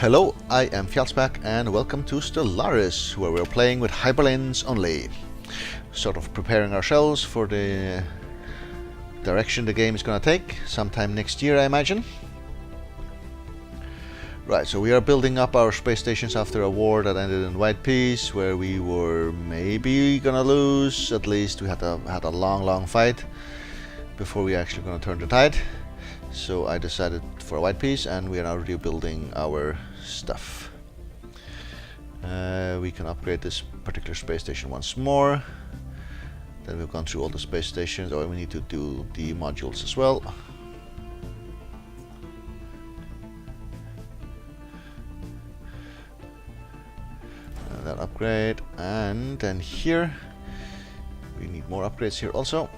Hello, I am Fjallsback and welcome to Stellaris, where we're playing with Hyperlanes only. Sort of preparing ourselves for the direction the game is gonna take, sometime next year I imagine. Right, so we are building up our space stations after a war that ended in White Peace, where we were maybe gonna lose. At least we had a long fight before we actually gonna turn the tide. So I decided for a White Peace, and we are now rebuilding our stuff. We can upgrade this particular space station once more. Then we've gone through all the space stations. Oh, we need to do the modules as well. That upgrade, and then here we need more upgrades here also.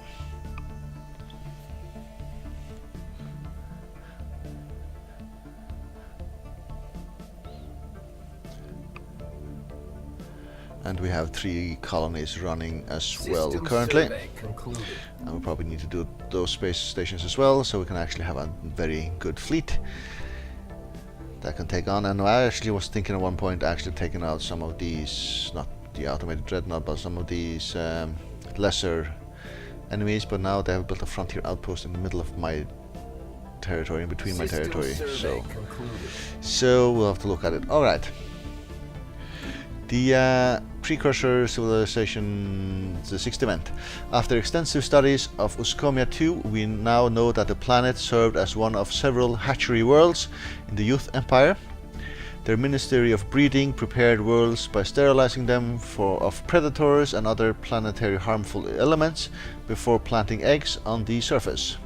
And we have 3 colonies running as well currently. And we probably need to do those space stations as well, so we can actually have a very good fleet that can take on. And I actually was thinking at one point actually taking out some of these, not the automated dreadnought, but some of these lesser enemies, but now they have built a frontier outpost in the middle of my territory, in between my territory, so we'll have to look at it. Alright. The precursor civilization, the 6th event. After extensive studies of Uskomia II, we now know that the planet served as one of several hatchery worlds in the Youth Empire. Their Ministry of Breeding prepared worlds by sterilizing them of predators and other planetary harmful elements before planting eggs on the surface.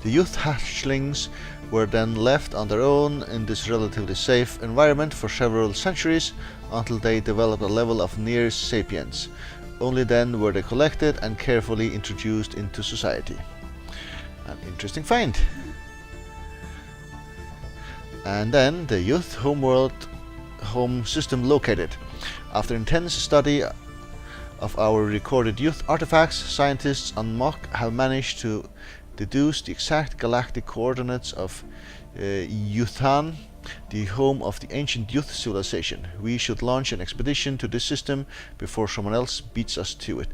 The youth hatchlings were then left on their own in this relatively safe environment for several centuries until they developed a level of near sapience. Only then were they collected and carefully introduced into society. An interesting find. And then the youth home system located. After intense study of our recorded youth artifacts, scientists on Mok have managed to deduce the exact galactic coordinates of Yuthan, the home of the ancient youth civilization. We should launch an expedition to this system before someone else beats us to it.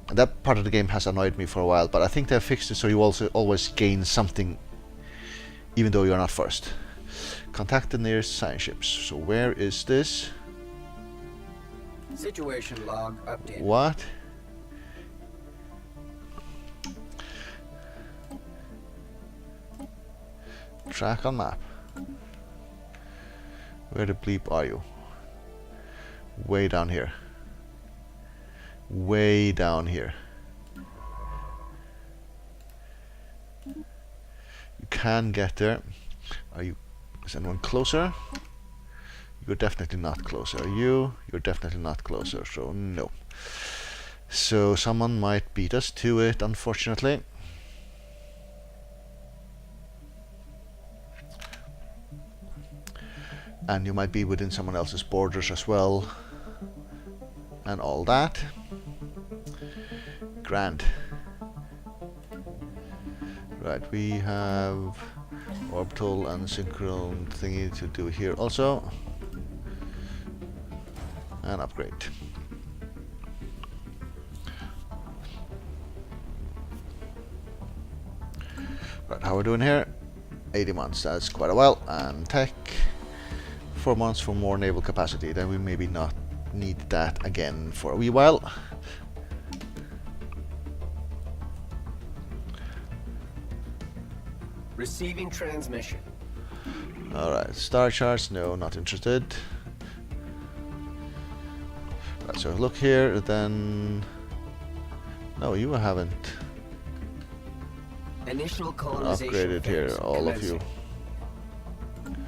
And that part of the game has annoyed me for a while, but I think they have fixed it so you also always gain something even though you're not first. Contact the nearest science ships. So where is this? Situation log updated. What? Track on map. Where the bleep are you? Way down here. Way down here. You can get there. Are you? Is anyone closer? You're definitely not closer. Are you? You're definitely not closer. So no. So someone might beat us to it, unfortunately. And you might be within someone else's borders as well, and all that. Grand. Right, we have orbital and synchron thingy to do here also, and upgrade. Right, how are we doing here? 80 months, that's quite a while. And tech, 4 months for more naval capacity. Then we maybe not need that again for a wee while. Receiving transmission. Alright, star charts, no, not interested. Right, so look here, then... No, you haven't Initial colonization upgraded here, all of you.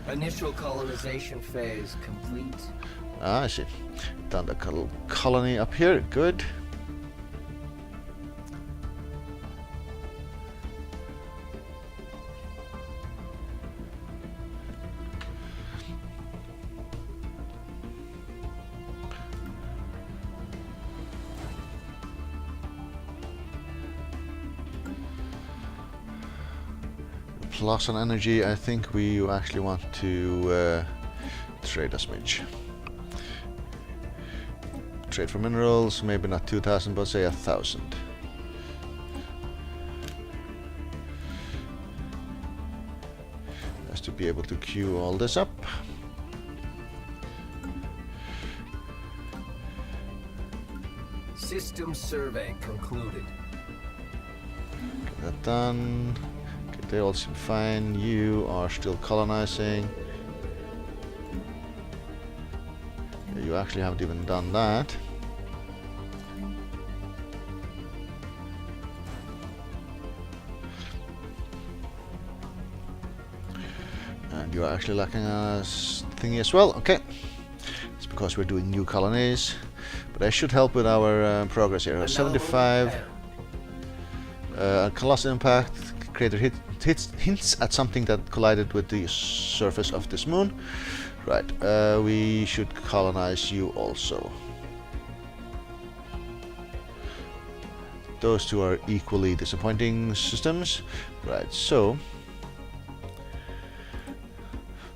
Initial colonization phase complete. Ah, I see. Done the colony up here, good. plus on energy. I think we actually want to trade a smidge. Trade for minerals, maybe not 2,000, but say 1,000. Just to be able to queue all this up. System survey concluded. Get that done. Okay, they all seem fine. You are still colonizing. Yeah, you actually haven't even done that. And you are actually lacking a thingy as well. Okay. It's because we're doing new colonies. But I should help with our progress here. 75. Colossal impact. Crater hints at something that collided with the surface of this moon. Right. We should colonize you also. Those two are equally disappointing systems. Right. So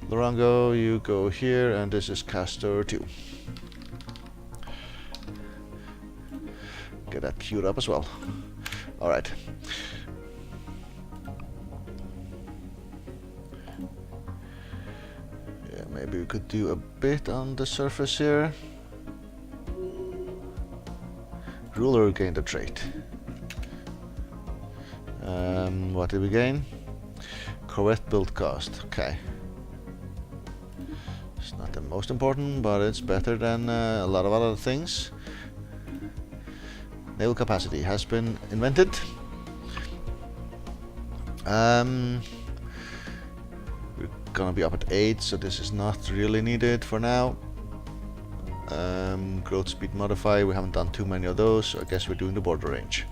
Lorango, you go here, and this is Castor 2. Get that queued up as well. Alright. Yeah, maybe we could do a bit on the surface here. Ruler gained a trait. What did we gain? Corvette build cost. Okay. It's not the most important, but it's better than a lot of other things. Naval capacity has been invented. We're gonna be up at 8, so this is not really needed for now. Growth speed modify, we haven't done too many of those, so I guess we're doing the border range.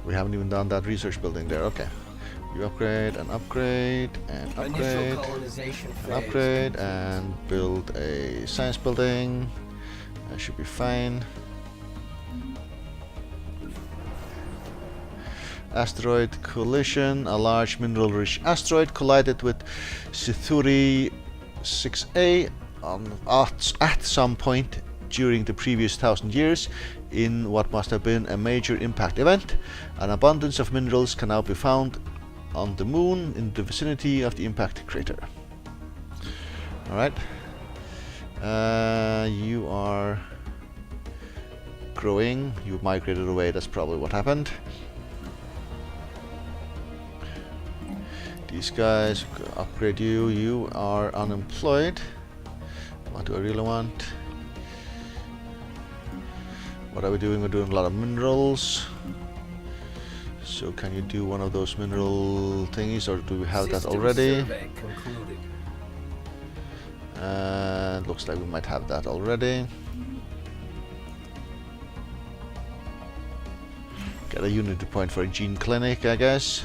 We haven't even done that research building there. Okay. You upgrade and upgrade and upgrade and upgrade and build a science building. That should be fine. Asteroid collision. A large mineral-rich asteroid collided with Cthulhu 6A at some point during the previous 1,000 years in what must have been a major impact event. An abundance of minerals can now be found on the moon in the vicinity of the impact crater. Alright. You are growing. You migrated away, that's probably what happened. These guys, upgrade you. You are unemployed. What do I really want? What are we doing? We're doing a lot of minerals. So can you do one of those mineral thingies, or do we have that already? Looks like we might have that already. Get a unity point for a gene clinic, I guess.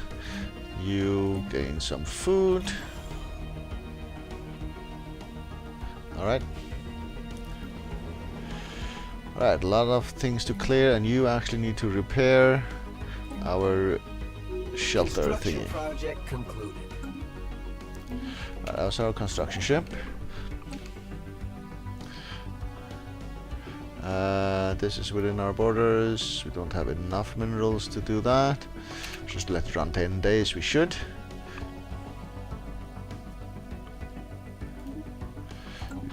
You gain some food. Alright. Alright, a lot of things to clear, and you actually need to repair our shelter thingy. Project concluded. That was our construction ship. This is within our borders. We don't have enough minerals to do that. Just let it run 10 days, we should.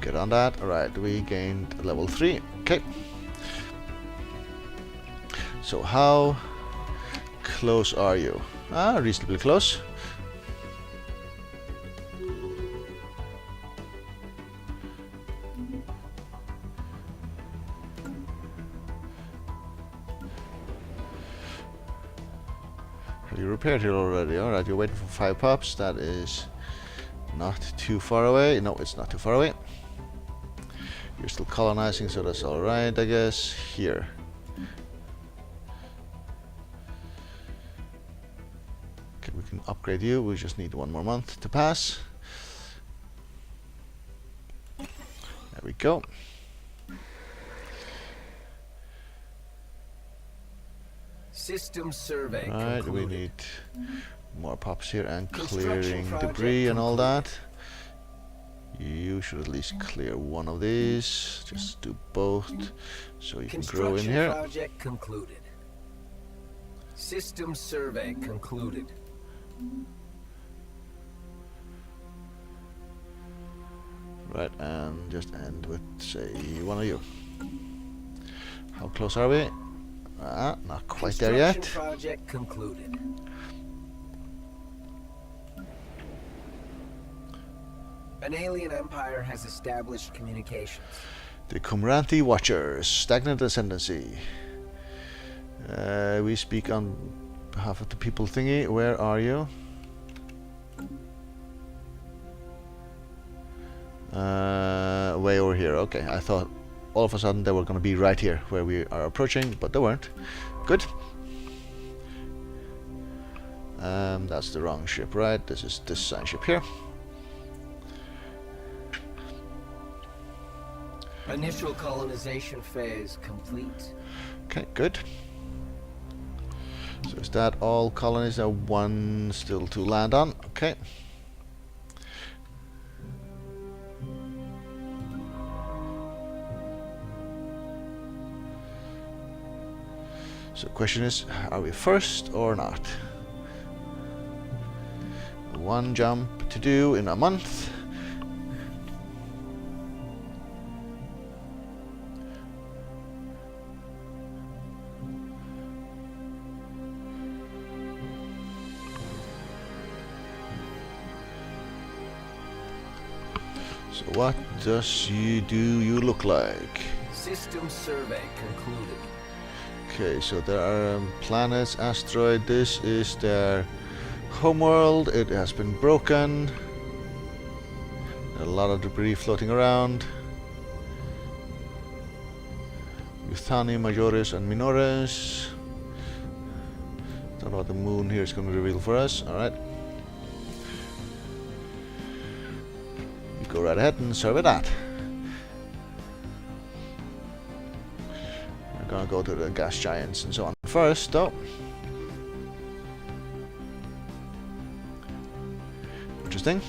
Get on that. Alright, we gained level 3. Okay. So how close are you? Reasonably close. You repaired here already. Alright, you're waiting for 5 pups. That is not too far away. No, it's not too far away. You're still colonizing, so that's alright, I guess. Here. Okay, we can upgrade you. We just need 1 more month to pass. go. System survey Right, concluded. we need more pops here and Construction clearing project debris and all concluded. that. You should at least clear one of these. Just do both so you can grow in Construction here. project concluded. System survey concluded. Right, and just end with, say, one of you. How close are we? Not quite there yet. Construction project concluded. An alien empire has established communications. The Kumranthi Watchers, stagnant ascendancy. We speak on behalf of the people thingy. Where are you? Way over here. Okay, I thought all of a sudden they were going to be right here where we are approaching, but they weren't. Good. That's the wrong ship, right? This is this sign ship here. Initial colonization phase complete. Okay, good. So is that all colonies? There one still to land on. Okay. So the question is, are we first or not? One jump to do in a month. So what does you look like? System survey concluded. Okay, so there are planets, asteroid. This is their homeworld. It has been broken. A lot of debris floating around. Euthani, Majores, and Minores. Don't know what the moon here is going to reveal for us. Alright. You go right ahead and survey that. We're gonna go to the gas giants and so on first, though. Interesting.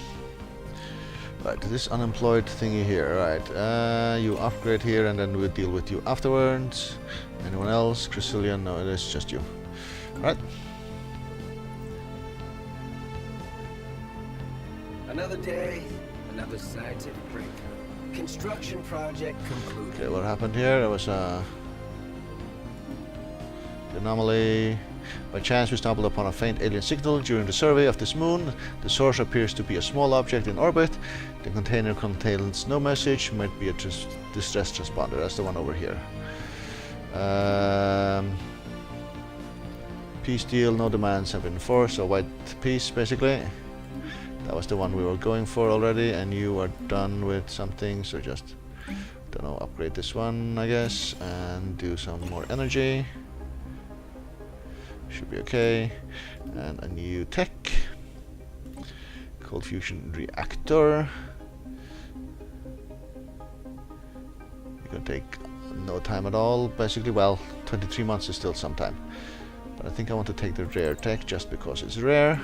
Right, this unemployed thingy here. Right, you upgrade here, and then we'll deal with you afterwards. Anyone else? Chrysilian? No, it is just you. Right. Another day, another scientific breakthrough. Construction project concluded. Okay, what happened here? There was a anomaly. By chance, we stumbled upon a faint alien signal during the survey of this moon. The source appears to be a small object in orbit. The container contains no message. Might be a distress transponder. That's the one over here. Peace deal. No demands have been enforced. So white peace, basically. That was the one we were going for already, and you are done with something. So just, don't know, upgrade this one, I guess, and do some more energy. Should be okay. And a new tech. Cold fusion reactor. It's gonna take no time at all, basically. Well, 23 months is still some time. But I think I want to take the rare tech just because it's rare.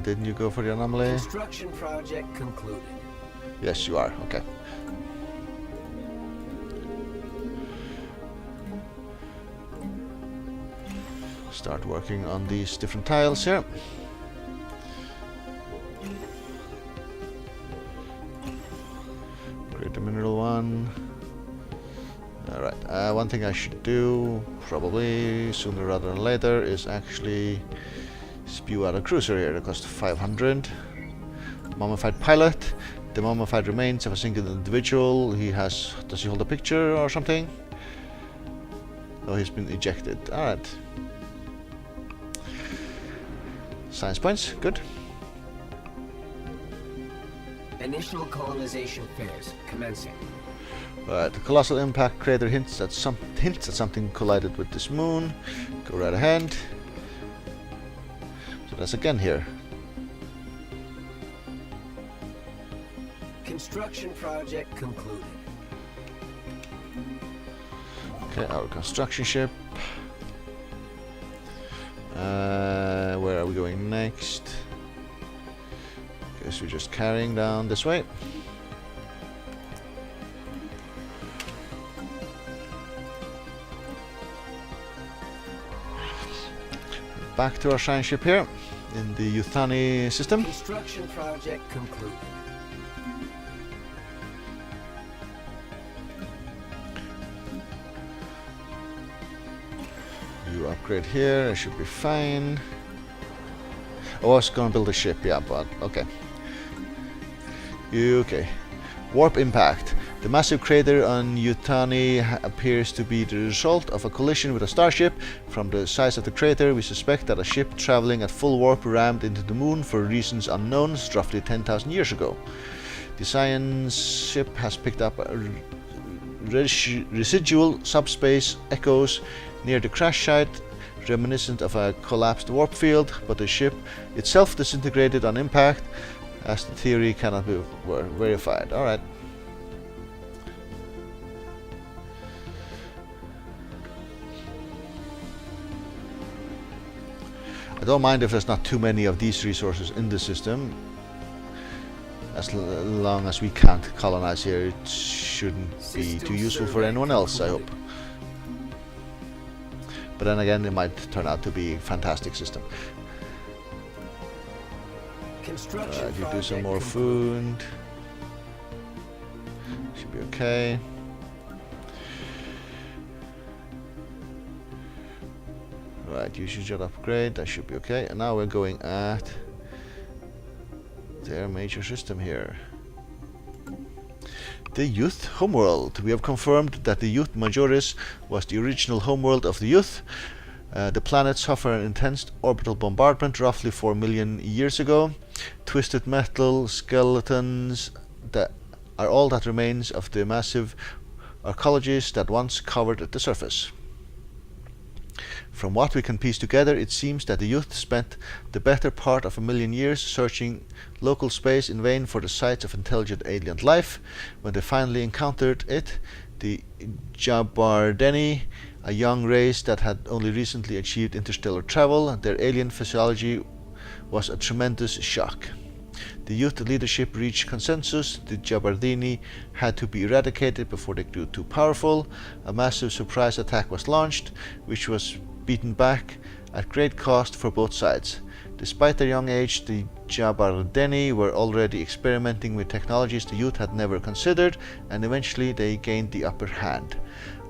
Didn't you go for the anomaly? Construction project concluded. Yes, you are. Okay. Start working on these different tiles here. Create the mineral one. Alright, one thing I should do, probably sooner rather than later, is actually spew out a cruiser here that costs 500. Mummified pilot. The mummified remains of a single individual. Does he hold a picture or something? Oh, he's been ejected. Alright. Science points, good. Initial colonization phase commencing. Right, the colossal impact crater hints at something collided with this moon. Go right ahead. So that's again here. Construction project concluded. Okay, our construction ship. Where are we going next? Guess we're just carrying down this way. Back to our shine ship here in the Yuthani system. Construction project concluded. You upgrade here, it should be fine. Oh, I was gonna build a ship, yeah, but okay. Okay. Warp impact. The massive crater on Yutani appears to be the result of a collision with a starship. From the size of the crater, we suspect that a ship traveling at full warp rammed into the moon for reasons unknown roughly 10,000 years ago. The science ship has picked up residual subspace echoes near the crash site, reminiscent of a collapsed warp field, but the ship itself disintegrated on impact, as the theory cannot be verified. Alright. I don't mind if there's not too many of these resources in the system. As long as we can't colonize here, it shouldn't be too useful for anyone else, I hope. But then again, it might turn out to be a fantastic system. You do some more food. Should be okay. Right, you should just upgrade. That should be okay. And now we're going at their major system here. The Youth homeworld. We have confirmed that the Youth Majoris was the original homeworld of the Youth. The planet suffered an intense orbital bombardment roughly 4 million years ago. Twisted metal skeletons that are all that remains of the massive archaeologies that once covered the surface. From what we can piece together, it seems that the Youth spent the better part of 1 million years searching local space in vain for the sites of intelligent alien life. When they finally encountered it, the Jabardeni, a young race that had only recently achieved interstellar travel, their alien physiology was a tremendous shock. The Youth leadership reached consensus. The Jabardini had to be eradicated before they grew too powerful. A massive surprise attack was launched, which was beaten back at great cost for both sides. Despite their young age, the Jabardeni were already experimenting with technologies the Youth had never considered, and eventually they gained the upper hand.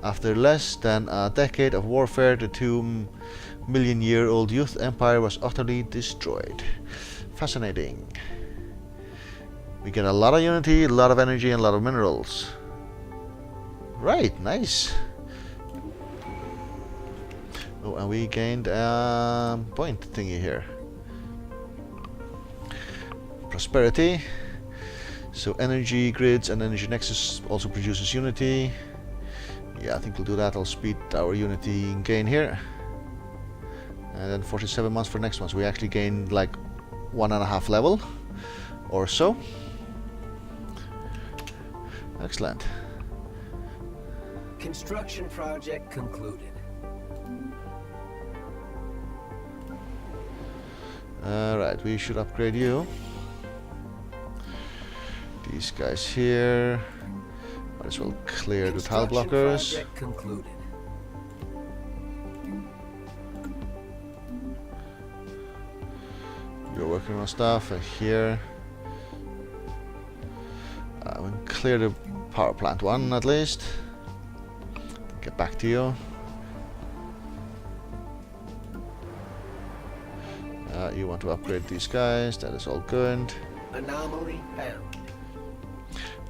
After less than a decade of warfare, the 2-million-year-old Youth Empire was utterly destroyed. Fascinating. We get a lot of unity, a lot of energy, and a lot of minerals. Right, nice. Oh, and we gained a point thingy here. Prosperity. So energy grids and energy nexus also produces unity. Yeah, I think we'll do that. I'll speed our unity gain here. And then 47 months for next one. So we actually gained like 1.5 level or so. Excellent. Construction project concluded. Alright, we should upgrade you. These guys here. Might as well clear the tile blockers. Project concluded. You're working on stuff here. We'll clear the power plant one at least. Get back to you. You want to upgrade these guys, that is all good. Anomaly found.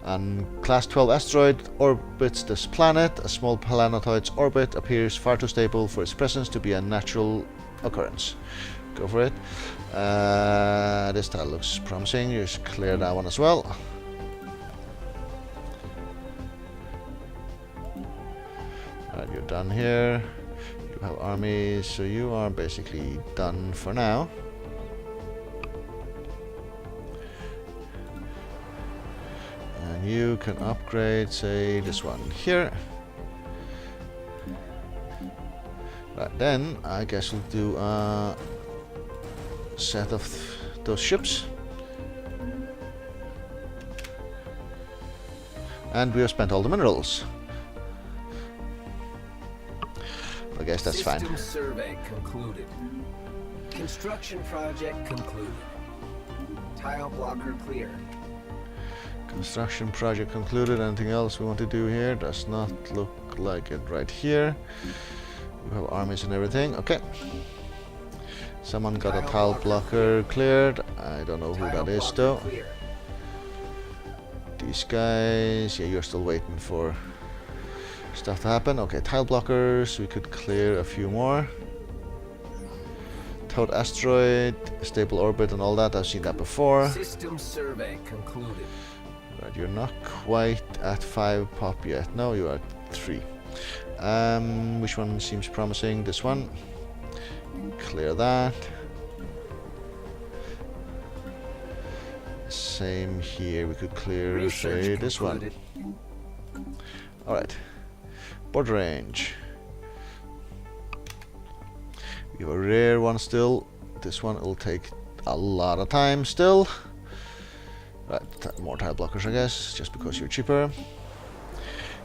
And Class 12 asteroid orbits this planet. A small planetoid's orbit appears far too stable for its presence to be a natural occurrence. Go for it. This tile looks promising. Just clear that one as well. Alright, you're done here. You have armies, so you are basically done for now. And you can upgrade, say, this one here. Right, then I guess we'll do a set of those ships. And we have spent all the minerals. I guess that's fine. System survey concluded. Construction project concluded. Tile blocker clear. Construction project concluded. Anything else we want to do here? Does not look like it right here. We have armies and everything. Okay. Someone got a tile blocker cleared. I don't know who that is though. Clear. These guys, yeah, you're still waiting for stuff to happen. Okay, tile blockers, we could clear a few more. Toad asteroid, stable orbit and all that, I've seen that before. System survey concluded. Right, you're not quite at 5 pop yet. No, you are at 3. Which one seems promising? This one. Clear that. Same here, we could clear, say, this one. Alright. Border range. We have a rare one still. This one will take a lot of time still. Right, more tile blockers I guess, just because you're cheaper.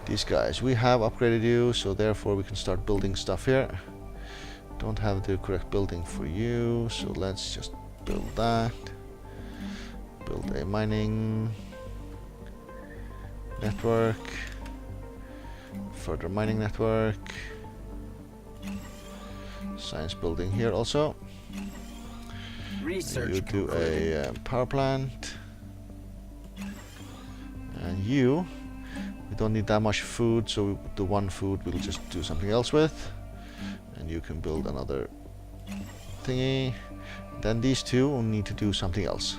These guys, we have upgraded you, so therefore we can start building stuff here. Don't have the correct building for you, so let's just build that. Build a mining network. Further mining network. Science building here also. Research you do a power plant. And you, we don't need that much food, so the one food we'll just do something else with. And you can build another thingy. Then these two will need to do something else.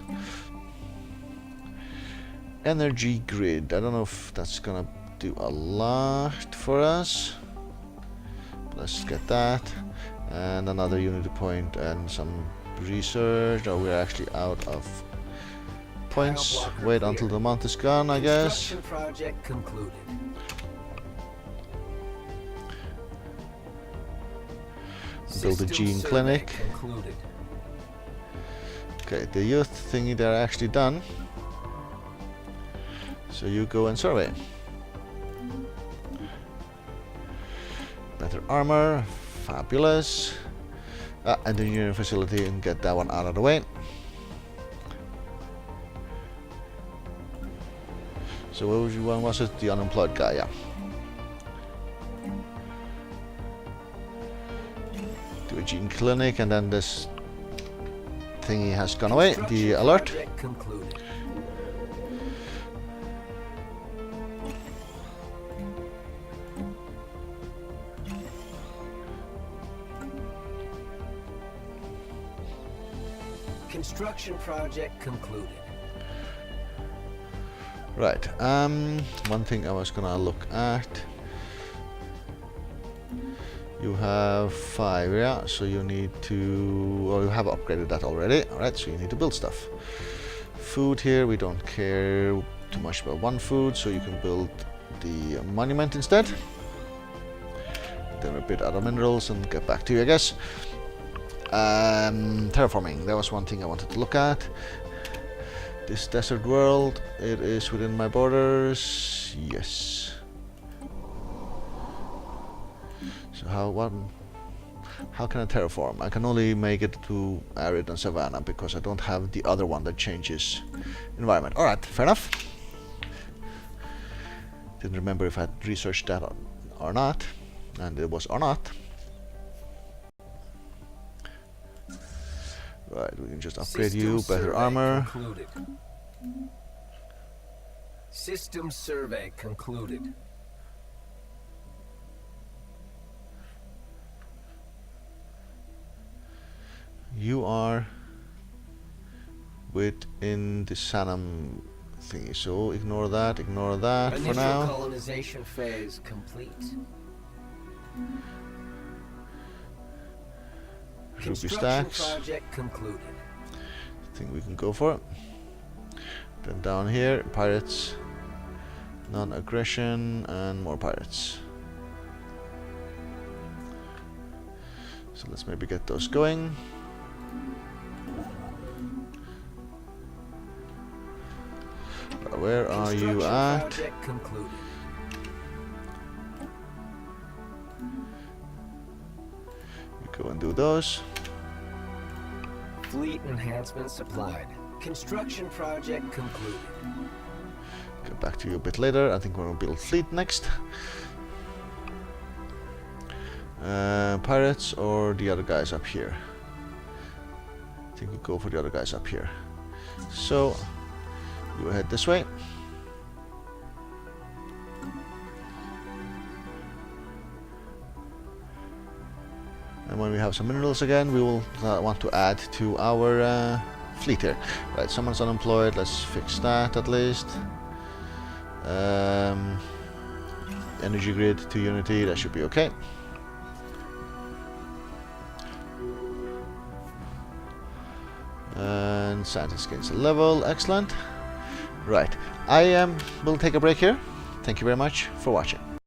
Energy grid. I don't know if that's gonna do a lot for us. But let's get that. And another unity point and some research. Oh, we're actually out of points. Wait until the month is gone, I guess. Construction project concluded. Build a gene clinic. Concluded. Okay, the youth thingy, they're actually done. So you go and survey. Better armor, fabulous. Engineering facility, and get that one out of the way. So what one was it? The unemployed guy, yeah. Do a gene clinic, and then this thingy has gone away. The alert. Concluded. Construction project concluded. Right. One thing I was gonna look at. You have 5, yeah. So you need to. Well, you have upgraded that already. All right. So you need to build stuff. Food here. We don't care too much about one food, so you can build the monument instead. Then we're a bit out of minerals and get back to you, I guess. Terraforming, that was one thing I wanted to look at. This desert world, it is within my borders. Yes. So how can I terraform? I can only make it to arid and savanna because I don't have the other one that changes environment. Alright, fair enough. Didn't remember if I had researched that or not, and it was or not. Right, we can just upgrade you, better armor. Concluded. System survey concluded. You are within the Sanam thingy, so ignore that for Initial now. colonization phase complete. Ruby Construction stacks. project concluded. I think we can go for it. Then down here, pirates. Non-aggression and more pirates. So let's maybe get those going. Where are you at? Project concluded. You go and do those. Fleet enhancement supplied. Construction project concluded. Get back to you a bit later. I think we're gonna build fleet next. Pirates or the other guys up here? I think we go for the other guys up here. So you head this way. And when we have some minerals again, we will want to add to our fleet here. Right, someone's unemployed. Let's fix that at least. Energy grid to Unity. That should be okay. And scientist gains a level. Excellent. Right, I will take a break here. Thank you very much for watching.